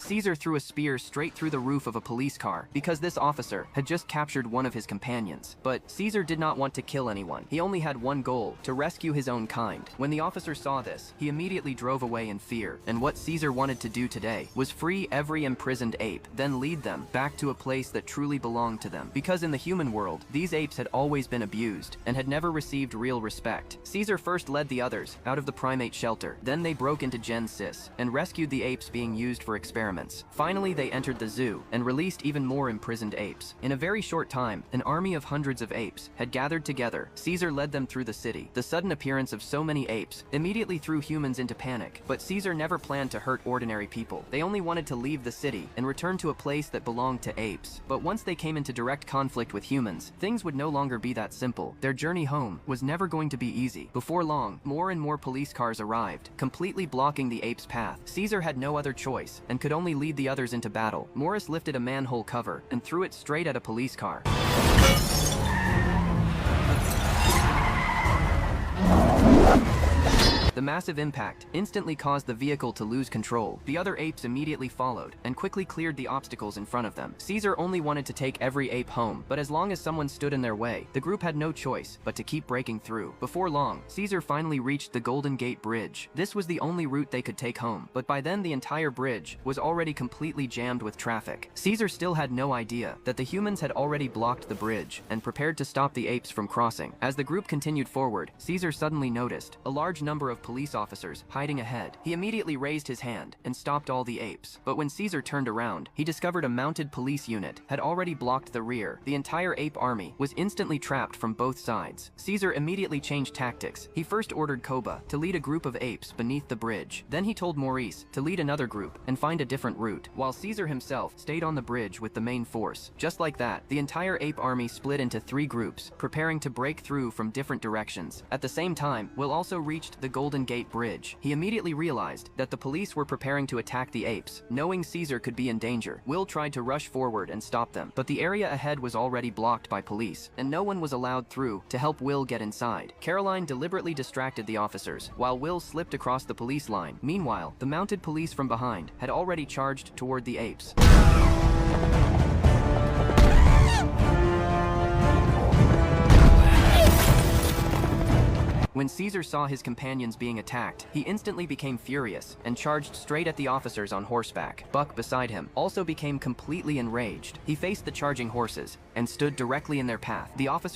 Caesar threw a spear straight through the roof of a police car because this officer had just captured one of his companions. But Caesar did not want to kill anyone. He only had one goal: to rescue his own kind. When the officer saw this, he immediately drove away in fear. And what Caesar wanted to do today was free every imprisoned ape, then lead them back to a place that truly belonged to them. Because in the human world, these apes had always been abused and had never received real respect. Caesar first led the others out of the primate shelter. Then they broke into Genesis and rescued the apes being used for experiments. Finally, they entered the zoo and released even more imprisoned apes. In a very short time, an army of hundreds of apes had gathered together. Caesar led them through the city. The sudden appearance of so many apes immediately threw humans into panic, but Caesar never planned to hurt ordinary people. They only wanted to leave the city and return to a place that belonged to apes. But once they came into direct conflict with humans, things would no longer be that simple. Their journey home was never going to be easy. Before long, more and more police cars arrived, completely blocking the apes' path. Caesar had no other choice and could only lead the others into battle. Morris lifted a manhole cover and threw it straight at a police car. The massive impact instantly caused the vehicle to lose control. The other apes immediately followed and quickly cleared the obstacles in front of them. Caesar only wanted to take every ape home, but as long as someone stood in their way, the group had no choice but to keep breaking through. Before long, Caesar finally reached the Golden Gate Bridge. This was the only route they could take home, but by then the entire bridge was already completely jammed with traffic. Caesar still had no idea that the humans had already blocked the bridge and prepared to stop the apes from crossing. As the group continued forward, Caesar suddenly noticed a large number of police officers hiding ahead. He immediately raised his hand and stopped all the apes. But when Caesar turned around, he discovered a mounted police unit had already blocked the rear. The entire ape army was instantly trapped from both sides. Caesar immediately changed tactics. He first ordered Koba to lead a group of apes beneath the bridge. Then he told Maurice to lead another group and find a different route, while Caesar himself stayed on the bridge with the main force. Just like that, the entire ape army split into 3 groups, preparing to break through from different directions. At the same time, Will also reached the Golden Gate Bridge. He immediately realized that the police were preparing to attack the apes. Knowing Caesar could be in danger, Will tried to rush forward and stop them, but the area ahead was already blocked by police, and no one was allowed through to help Will get inside. Caroline deliberately distracted the officers, while Will slipped across the police line. Meanwhile, the mounted police from behind had already charged toward the apes. When Caesar saw his companions being attacked, he instantly became furious and charged straight at the officers on horseback. Buck, beside him, also became completely enraged. He faced the charging horses and stood directly in their path. The officers